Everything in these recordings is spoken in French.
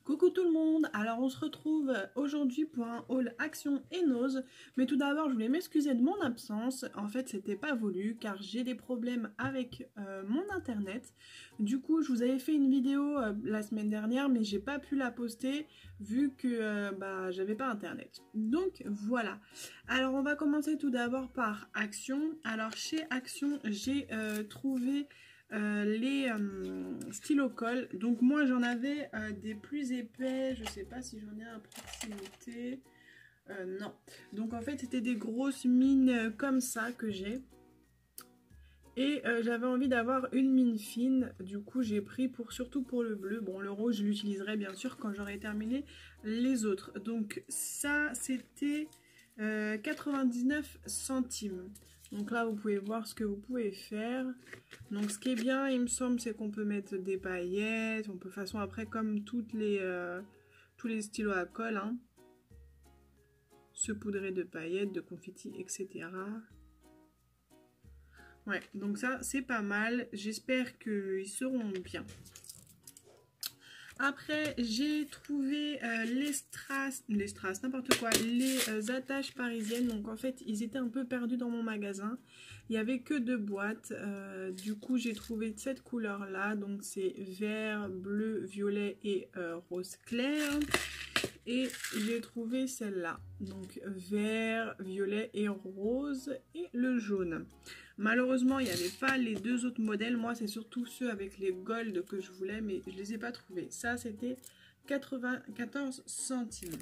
Coucou tout le monde, alors on se retrouve aujourd'hui pour un haul Action et Nose, mais tout d'abord je voulais m'excuser de mon absence, en fait c'était pas voulu car j'ai des problèmes avec mon internet, du coup je vous avais fait une vidéo la semaine dernière mais j'ai pas pu la poster vu que j'avais pas internet, donc voilà. Alors on va commencer tout d'abord par Action. Alors chez Action j'ai trouvé les stylos colle. Donc moi j'en avais des plus épais, je sais pas si j'en ai à proximité, non. Donc en fait c'était des grosses mines comme ça que j'ai. Et j'avais envie d'avoir une mine fine, du coup j'ai pris surtout pour le bleu. Bon, le rose je l'utiliserai bien sûr quand j'aurai terminé les autres. Donc ça c'était 99 centimes. Donc là vous pouvez voir ce que vous pouvez faire. Donc ce qui est bien il me semble c'est qu'on peut mettre des paillettes. On peut de toute façon après comme tous les stylos à colle, hein, se poudrer de paillettes, de confettis, etc. Ouais, donc ça c'est pas mal, j'espère qu'ils seront bien. Après j'ai trouvé les strass, n'importe quoi, les attaches parisiennes. Donc en fait ils étaient un peu perdus dans mon magasin, il n'y avait que 2 boîtes, du coup j'ai trouvé cette couleur là, donc c'est vert, bleu, violet et rose clair. Et j'ai trouvé celle-là, donc vert, violet et rose et le jaune. Malheureusement, il n'y avait pas les 2 autres modèles. Moi, c'est surtout ceux avec les gold que je voulais, mais je ne les ai pas trouvés. Ça, c'était 94 centimes.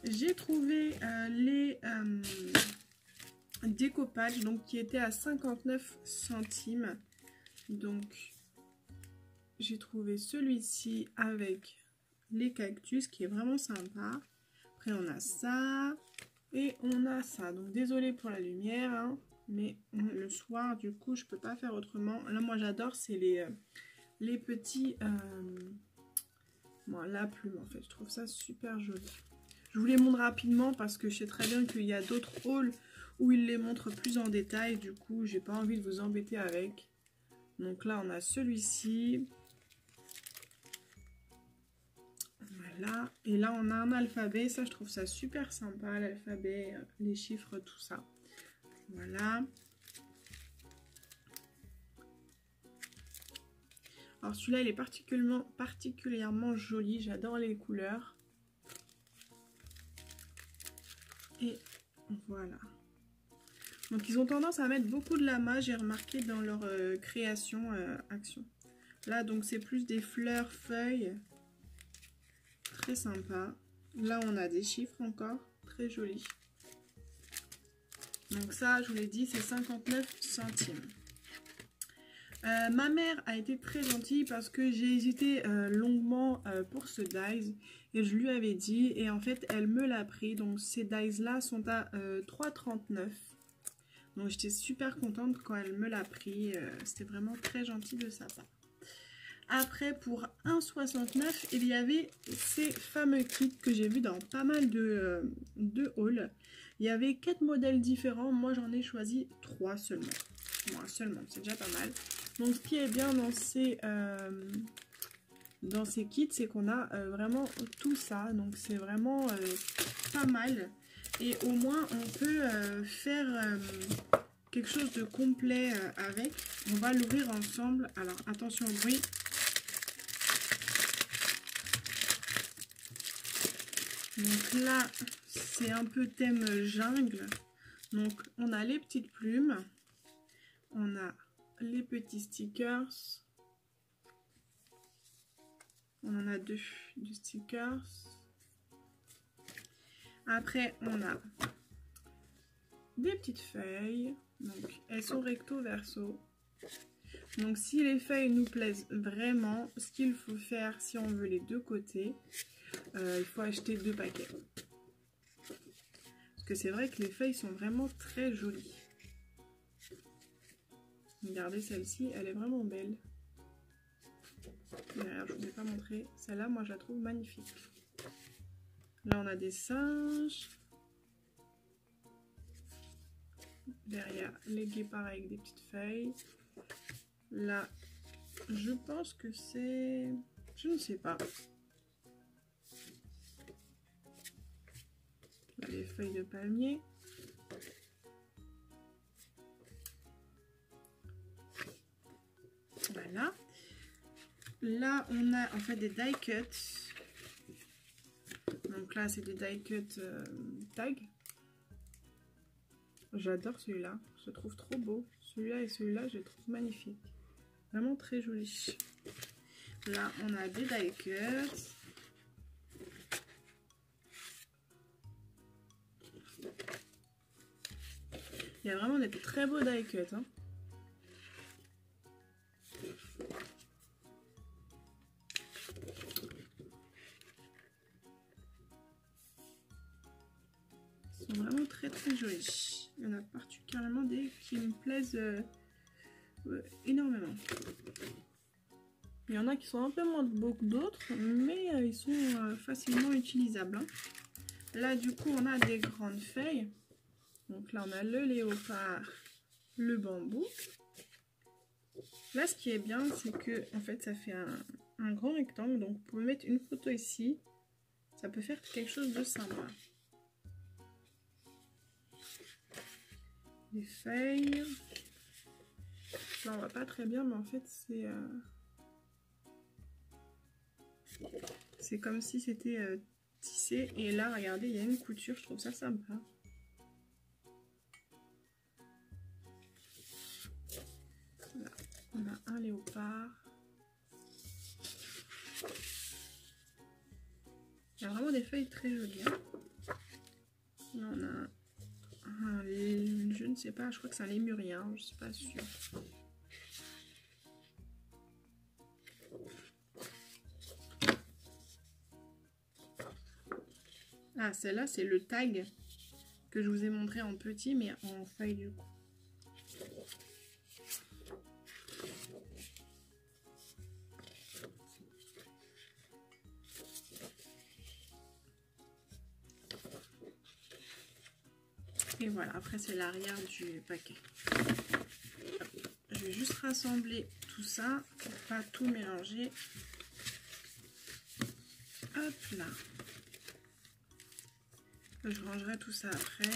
J'ai trouvé les découpages, donc qui étaient à 59 centimes. Donc, j'ai trouvé celui-ci avec les cactus qui est vraiment sympa. Après on a ça et on a ça, donc désolé pour la lumière, hein, mais le soir du coup je peux pas faire autrement. Là moi j'adore, c'est les petits bon, la plume en fait, je trouve ça super joli. Je vous les montre rapidement parce que je sais très bien qu'il y a d'autres hauls où ils les montrent plus en détail, du coup j'ai pas envie de vous embêter avec. Donc là on a celui-ci. Voilà, et là on a un alphabet, ça je trouve ça super sympa, l'alphabet, les chiffres, tout ça. Voilà. Alors celui-là il est particulièrement joli, j'adore les couleurs. Et voilà. Donc ils ont tendance à mettre beaucoup de lamas, j'ai remarqué dans leur création Action. Là donc c'est plus des fleurs, feuilles. Très sympa. Là on a des chiffres encore, très jolis. Donc ça je vous l'ai dit c'est 59 centimes. Ma mère a été très gentille parce que j'ai hésité longuement pour ce dies et je lui avais dit et en fait elle me l'a pris. Donc ces dies là sont à 3,39. Donc j'étais super contente quand elle me l'a pris, c'était vraiment très gentil de sa part. Après, pour 1,69, il y avait ces fameux kits que j'ai vu dans pas mal de hauls. Il y avait 4 modèles différents. Moi, j'en ai choisi 3 seulement. Moi, seulement, c'est déjà pas mal. Donc, ce qui est bien dans ces kits, c'est qu'on a vraiment tout ça. Donc, c'est vraiment pas mal. Et au moins, on peut faire quelque chose de complet avec. On va l'ouvrir ensemble. Alors, attention au bruit. Donc là, c'est un peu thème jungle. Donc, on a les petites plumes. On a les petits stickers. On en a 2 du stickers. Après, on a des petites feuilles. Donc, elles sont recto verso. Donc, si les feuilles nous plaisent vraiment, ce qu'il faut faire si on veut les 2 côtés, il faut acheter 2 paquets. Parce que c'est vrai que les feuilles sont vraiment très jolies. Regardez celle-ci, elle est vraiment belle. Derrière, je ne vous ai pas montré. Celle-là, moi, je la trouve magnifique. Là, on a des singes. Derrière, les guépards avec des petites feuilles. Là, je pense que c'est... Je ne sais pas. les feuilles de palmier. Voilà. Là, on a en fait des die cuts. Donc là, c'est des die cuts tag. J'adore celui-là. Je le trouve trop beau. Celui-là et celui-là, je les trouve magnifiques. Vraiment très joli. Là, on a des die cuts. Il y a vraiment des très beaux die cuts. Hein. Ils sont vraiment très jolis. Il y en a particulièrement des qui me plaisent énormément. Il y en a qui sont un peu moins beaux que d'autres, mais ils sont facilement utilisables. Hein. Là, du coup, on a des grandes feuilles. Donc là, on a le léopard, le bambou. Là, ce qui est bien, c'est que en fait, ça fait un grand rectangle. Donc, vous pouvez mettre une photo ici. Ça peut faire quelque chose de sympa. Les feuilles. Là, on voit pas très bien, mais en fait, c'est comme si c'était tissé. Et là, regardez, il y a une couture. Je trouve ça sympa. Là, on a un léopard. Il y a vraiment des feuilles très jolies. Hein. Là, on a je ne sais pas, je crois que c'est un lémurien, je ne suis pas sûre. Ah, celle-là, c'est le tag que je vous ai montré en petit, mais en feuille du coup. Et voilà, après c'est l'arrière du paquet. Je vais juste rassembler tout ça pour pas tout mélanger. Hop là. Je rangerai tout ça après.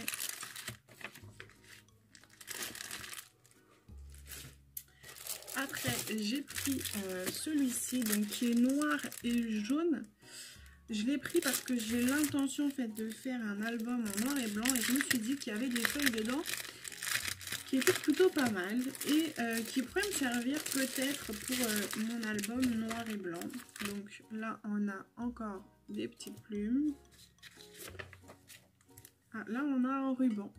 Après, j'ai pris celui-ci, donc qui est noir et jaune. Je l'ai pris parce que j'ai l'intention en fait de faire un album en noir et blanc et je me suis dit qu'il y avait des feuilles dedans qui étaient plutôt pas mal et qui pourraient me servir peut-être pour mon album noir et blanc. Donc là on a encore des petites plumes. Ah, là on a un ruban.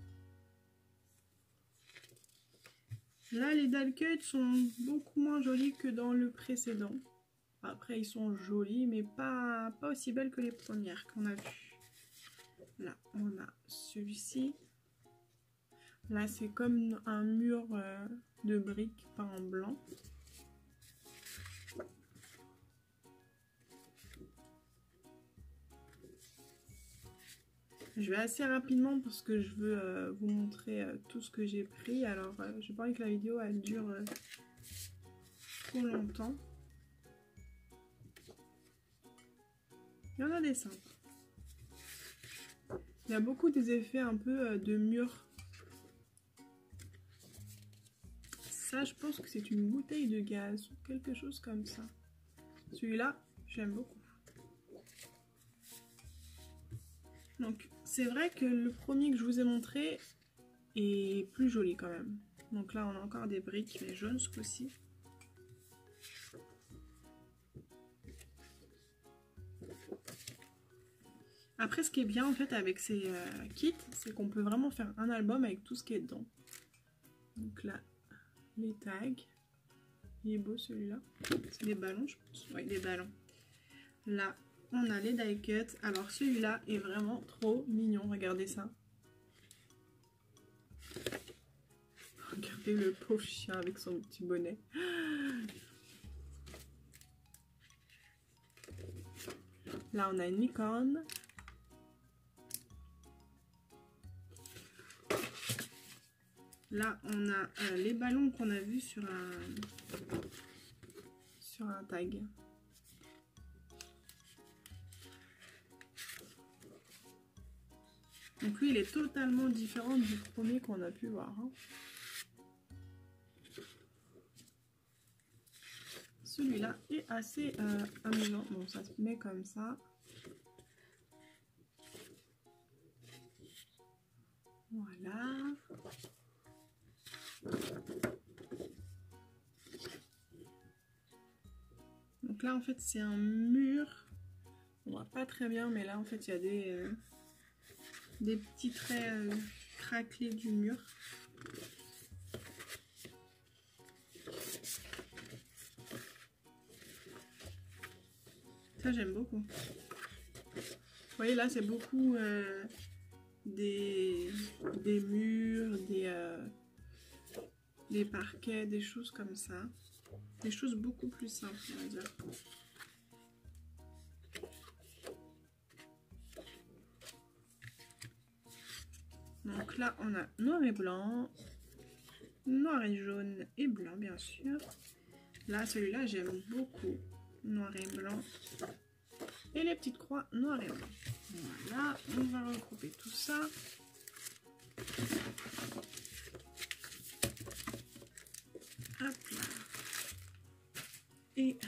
Là les die cuts sont beaucoup moins jolis que dans le précédent. Après, ils sont jolis, mais pas aussi belles que les premières qu'on a vues. Là, on a celui-ci. Là, c'est comme un mur de briques peint en blanc. Je vais assez rapidement parce que je veux vous montrer tout ce que j'ai pris. Alors, je n'ai pas envie que la vidéo elle dure trop longtemps. Il y en a des simples. Il y a beaucoup des effets un peu de mur. Ça, je pense que c'est une bouteille de gaz ou quelque chose comme ça. Celui-là, j'aime beaucoup. Donc, c'est vrai que le premier que je vous ai montré est plus joli quand même. Donc là, on a encore des briques, mais jaunes ce coup-ci. Après, ce qui est bien en fait avec ces kits, c'est qu'on peut vraiment faire un album avec tout ce qui est dedans. Donc là, les tags. Il est beau celui-là. C'est des ballons, je pense. Oui, des ballons. Là, on a les die cuts. Alors celui-là est vraiment trop mignon. Regardez ça. Regardez le pauvre chien avec son petit bonnet. Là, on a une licorne. Là, on a les ballons qu'on a vus sur un tag. Donc lui, il est totalement différent du premier qu'on a pu voir. Hein. Celui-là est assez amusant. Bon, ça se met comme ça. Voilà. Donc là, en fait, c'est un mur. On voit pas très bien, mais là, en fait, il y a des petits traits craquelés du mur. Ça, j'aime beaucoup. Vous voyez, là, c'est beaucoup des murs, des parquets, des choses comme ça. Des choses beaucoup plus simples, on va dire. Donc là, on a noir et blanc, noir et jaune et blanc, bien sûr. Là, celui-là, j'aime beaucoup. Noir et blanc. Et les petites croix noir et blanc. Voilà, on va regrouper tout ça. Hop là. Et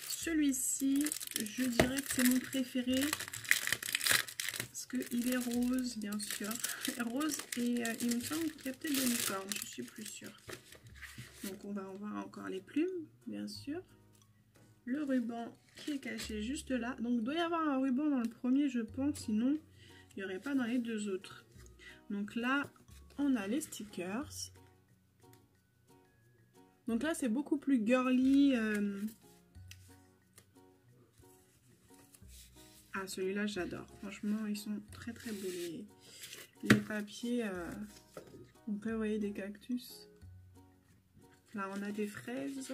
celui-ci, je dirais que c'est mon préféré. Parce qu'il est rose, bien sûr. Rose et il me semble qu'il y a peut-être des licornes, je suis plus sûre. Donc on va en voir encore les plumes, bien sûr. Le ruban qui est caché juste là. Donc il doit y avoir un ruban dans le premier, je pense, sinon il n'y aurait pas dans les deux autres. Donc là, on a les stickers. Donc là, c'est beaucoup plus girly. Ah, celui-là, j'adore. Franchement, ils sont très très beaux. Les papiers. Donc là, vous voyez des cactus. Là, on a des fraises.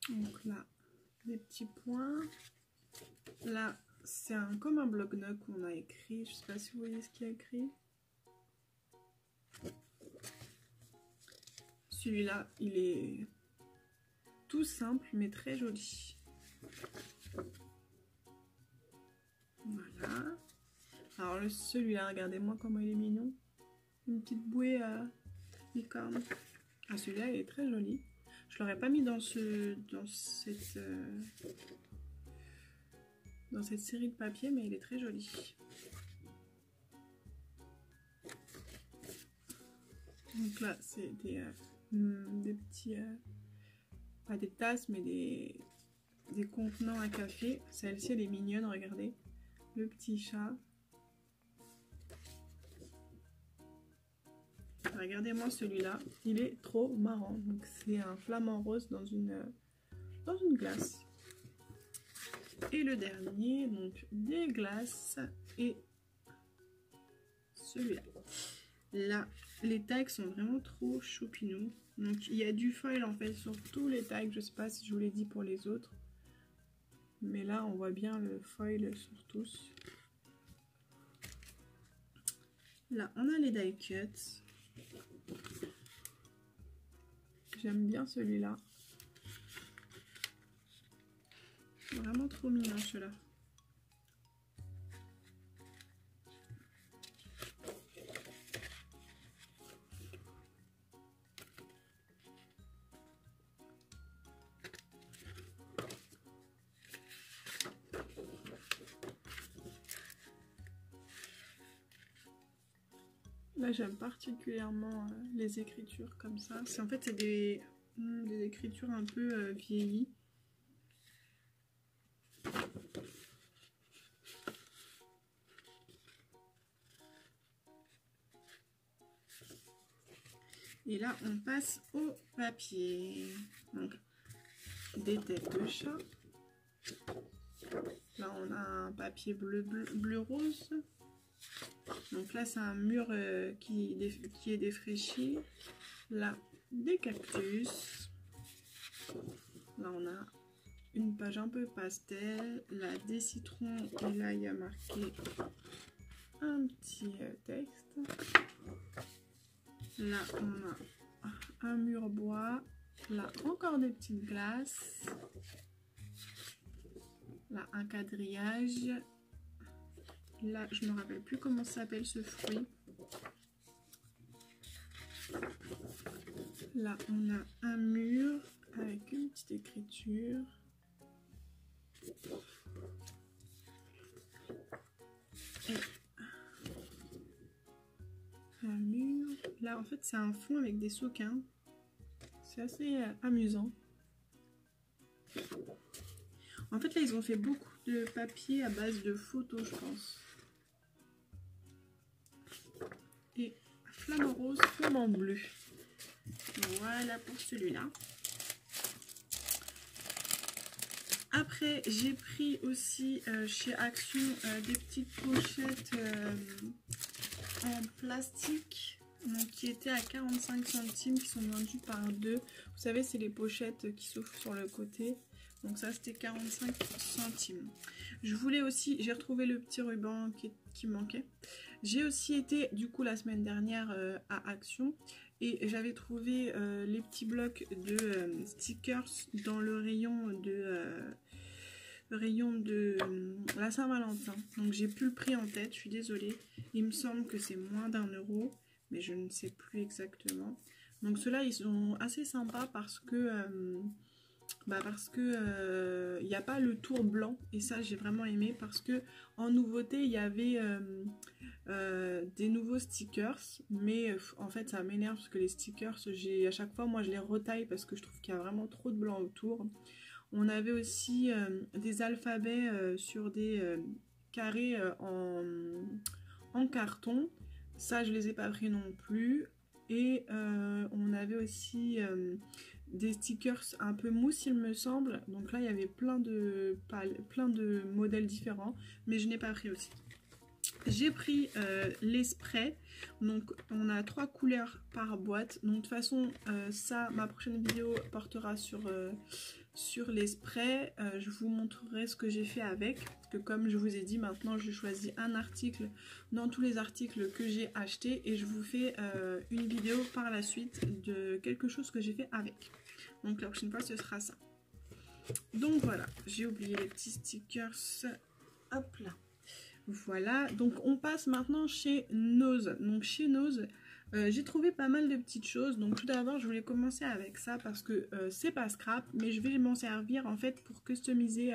Donc là, des petits points. Là, c'est comme un bloc-notes qu'on a écrit. Je ne sais pas si vous voyez ce qu'il y a écrit. Celui-là, il est tout simple, mais très joli. Voilà. Alors, celui-là, regardez-moi comment il est mignon. Une petite bouée à licorne. Ah, celui-là, il est très joli. Je l'aurais pas mis dans cette série de papier, mais il est très joli. Donc là, c'est des petits, pas des tasses, mais des contenants à café. Celle-ci, elle est mignonne, regardez. Le petit chat. Regardez-moi celui-là, il est trop marrant. Donc c'est un flamant rose dans une glace. Et le dernier, donc des glaces et celui-là. Là, les tags sont vraiment trop choupinous. Donc il y a du foil en fait sur tous les tags. Je sais pas si je vous l'ai dit pour les autres. Mais là, on voit bien le foil sur tous. Là, on a les die cuts. J'aime bien celui-là. Vraiment trop mignon celui-là. Là, j'aime particulièrement les écritures comme ça. En fait, c'est des écritures un peu vieillies. Et là, on passe au papier. Donc, des têtes de chat. Là, on a un papier bleu rose. Donc là, c'est un mur qui est défraîchi. Là, des cactus. Là, on a une page un peu pastel. Là, des citrons. Et là, il y a marqué un petit texte. Là, on a un mur bois. Là, encore des petites glaces. Là, un quadrillage. Là, je ne me rappelle plus comment s'appelle ce fruit. Là, on a un mur avec une petite écriture. Et un mur. Là, en fait, c'est un fond avec des sequins. C'est assez amusant. En fait, là, ils ont fait beaucoup de papier à base de photos, je pense. Et flamant rose, flamant bleu. Voilà pour celui-là. Après, j'ai pris aussi chez Action des petites pochettes en plastique donc, qui étaient à 45 centimes, qui sont vendues par deux. Vous savez, c'est les pochettes qui s'ouvrent sur le côté. Donc ça, c'était 45 centimes. Je voulais aussi, j'ai retrouvé le petit ruban qui manquait. J'ai aussi été, du coup, la semaine dernière à Action. Et j'avais trouvé les petits blocs de stickers dans le rayon de la Saint-Valentin. Donc j'ai plus le prix en tête, je suis désolée. Il me semble que c'est moins d'1 €, mais je ne sais plus exactement. Donc ceux-là, ils sont assez sympas parce que il n'y a pas le tour blanc. Et ça, j'ai vraiment aimé parce que en nouveauté, il y avait des nouveaux stickers. Mais en fait, ça m'énerve parce que les stickers, à chaque fois, moi, je les retaille parce que je trouve qu'il y a vraiment trop de blanc autour. On avait aussi des alphabets sur des carrés en carton. Ça, je les ai pas pris non plus. Et on avait aussi des stickers un peu mousse, il me semble. Donc là, il y avait plein de modèles différents. Mais je n'ai pas pris aussi. J'ai pris les sprays. Donc on a 3 couleurs par boîte. Donc de toute façon, ça, ma prochaine vidéo portera sur les sprays. Je vous montrerai ce que j'ai fait avec. Parce que comme je vous ai dit, maintenant je choisis un article dans tous les articles que j'ai achetés. Et je vous fais une vidéo par la suite de quelque chose que j'ai fait avec. Donc la prochaine fois, ce sera ça. Donc voilà, j'ai oublié les petits stickers. Hop là. Voilà, donc on passe maintenant chez Nose. Donc chez Nose, j'ai trouvé pas mal de petites choses. Donc tout d'abord, je voulais commencer avec ça parce que c'est pas scrap, mais je vais m'en servir en fait pour customiser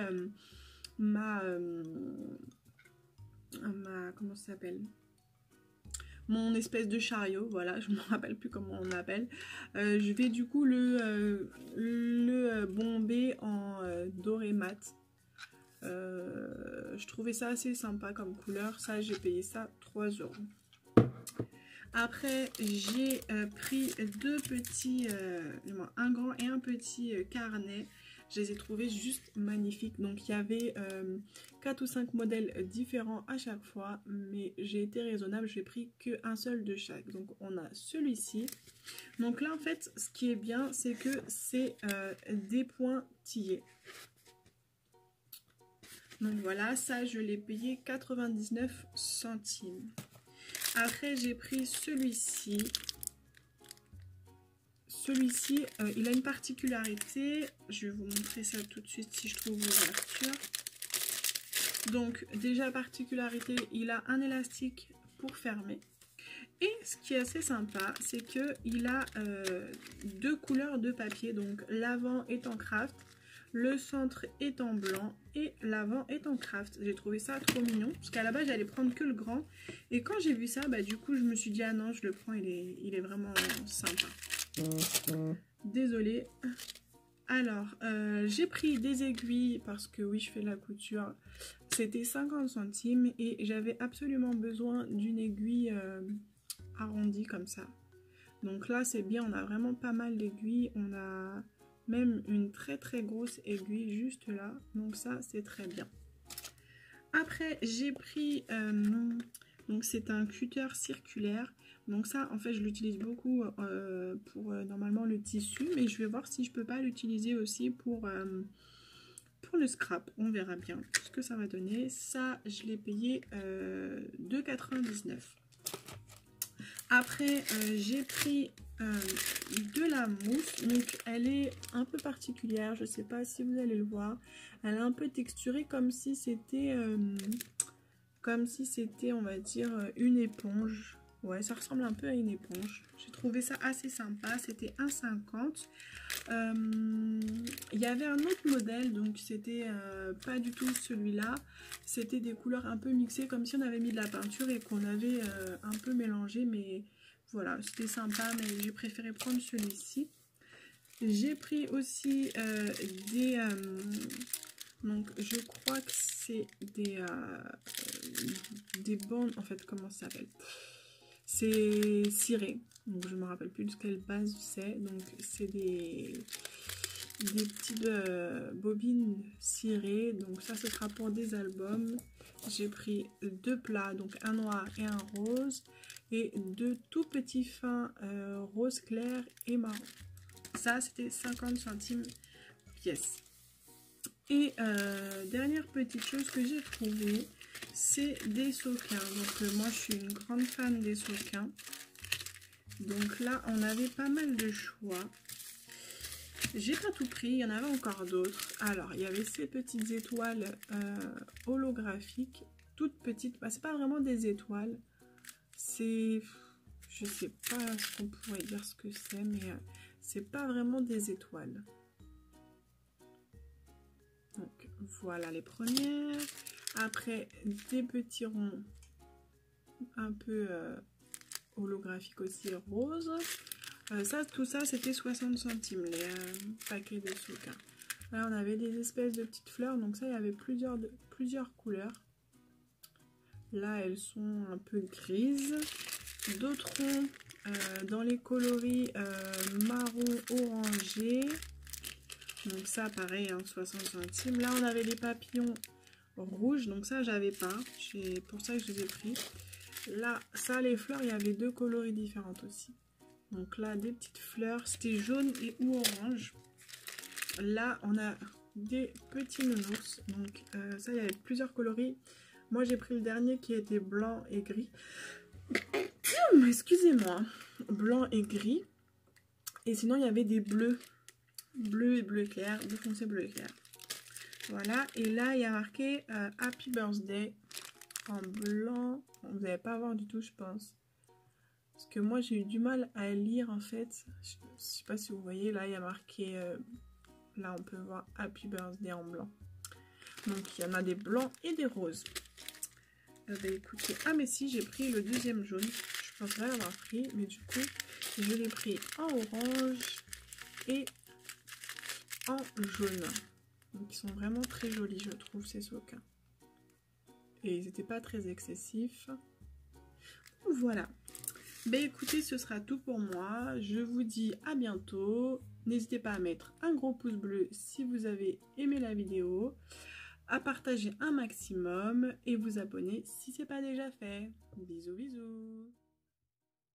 comment ça s'appelle, mon espèce de chariot. Voilà, je me rappelle plus comment on appelle. Je vais du coup le bomber en doré mat. Je trouvais ça assez sympa comme couleur. Ça, j'ai payé ça 3 €. Après, j'ai pris deux petits, un grand et un petit carnet. Je les ai trouvés juste magnifiques. Donc, il y avait 4 ou 5 modèles différents à chaque fois. Mais j'ai été raisonnable, j'ai pris qu'un seul de chaque. Donc, on a celui-ci. Donc là, en fait, ce qui est bien, c'est que c'est des pointillés. Donc voilà, ça je l'ai payé 99 centimes. Après j'ai pris celui-ci. Celui-ci, il a une particularité. Je vais vous montrer ça tout de suite si je trouve l'ouverture. Donc déjà particularité, il a un élastique pour fermer. Et ce qui est assez sympa, c'est qu'il a deux couleurs de papier. Donc l'avant est en craft. Le centre est en blanc et l'avant est en craft. J'ai trouvé ça trop mignon parce qu'à la base j'allais prendre que le grand. Et quand j'ai vu ça, bah du coup je me suis dit ah non, je le prends, il est vraiment sympa. Désolée. Alors j'ai pris des aiguilles parce que oui, je fais de la couture. C'était 50 centimes et j'avais absolument besoin d'une aiguille arrondie comme ça. Donc là c'est bien, on a vraiment pas mal d'aiguilles. On a même une très très grosse aiguille juste là, donc ça c'est très bien. Après j'ai pris donc c'est un cutter circulaire. Donc ça en fait je l'utilise beaucoup pour normalement le tissu, mais je vais voir si je peux pas l'utiliser aussi pour le scrap. On verra bien ce que ça va donner. Ça je l'ai payé 2,99 €. Après j'ai pris de la mousse. Donc elle est un peu particulière, je sais pas si vous allez le voir. Elle est un peu texturée comme si c'était on va dire une éponge. Ouais, ça ressemble un peu à une éponge. J'ai trouvé ça assez sympa, c'était 1,50. Il y avait un autre modèle, donc c'était pas du tout celui-là. C'était des couleurs un peu mixées, comme si on avait mis de la peinture et qu'on avait un peu mélangé. Mais voilà, c'était sympa, mais j'ai préféré prendre celui-ci. J'ai pris aussi donc je crois que c'est des bandes, en fait, comment ça s'appelle? C'est ciré, donc je me rappelle plus de quelle base c'est. Donc c'est des petites bobines cirées. Donc ça, ce sera pour des albums. J'ai pris 2 plats, donc un noir et un rose, et 2 tout petits fins rose clair et marron. Ça, c'était 50 centimes pièce. Et dernière petite chose que j'ai trouvée, c'est des sequins. Donc moi je suis une grande fan des sequins. Donc là on avait pas mal de choix. J'ai pas tout pris, il y en avait encore d'autres. Alors il y avait ces petites étoiles holographiques, toutes petites. Bah, c'est pas vraiment des étoiles, c'est, je sais pas ce qu'on pourrait dire ce que c'est, mais c'est pas vraiment des étoiles. Donc voilà les premières. Après des petits ronds un peu holographiques aussi roses. Tout ça c'était 60 centimes les paquets de sequins. Là on avait des espèces de petites fleurs, donc ça il y avait plusieurs couleurs. Là elles sont un peu grises. D'autres ronds dans les coloris marron orangé. Donc ça pareil, hein, 60 centimes. Là on avait les papillons rouges, donc ça j'avais pas, c'est pour ça que je les ai pris. Là ça, les fleurs, il y avait 2 coloris différentes aussi. Donc là des petites fleurs, c'était jaune et ou orange. Là on a des petits nounours, donc ça il y avait plusieurs coloris. Moi j'ai pris le dernier qui était blanc et gris. Excusez-moi, blanc et gris. Et sinon il y avait des bleus, bleu et bleu clair, bleu foncé, bleu clair. Voilà, et là il y a marqué Happy Birthday en blanc. Vous n'allez pas voir du tout, je pense, parce que moi j'ai eu du mal à lire en fait. Je sais pas si vous voyez, là il y a marqué là on peut voir Happy Birthday en blanc. Donc il y en a des blancs et des roses. Bah écoutez, ah mais si, j'ai pris le deuxième jaune, je penserais l'avoir pris, mais du coup je l'ai pris en orange et en jaune. Donc ils sont vraiment très jolis, je trouve, ces sequins. Et ils n'étaient pas très excessifs. Voilà. Ben écoutez, ce sera tout pour moi. Je vous dis à bientôt. N'hésitez pas à mettre un gros pouce bleu si vous avez aimé la vidéo, à partager un maximum et vous abonner si ce n'est pas déjà fait. Bisous bisous.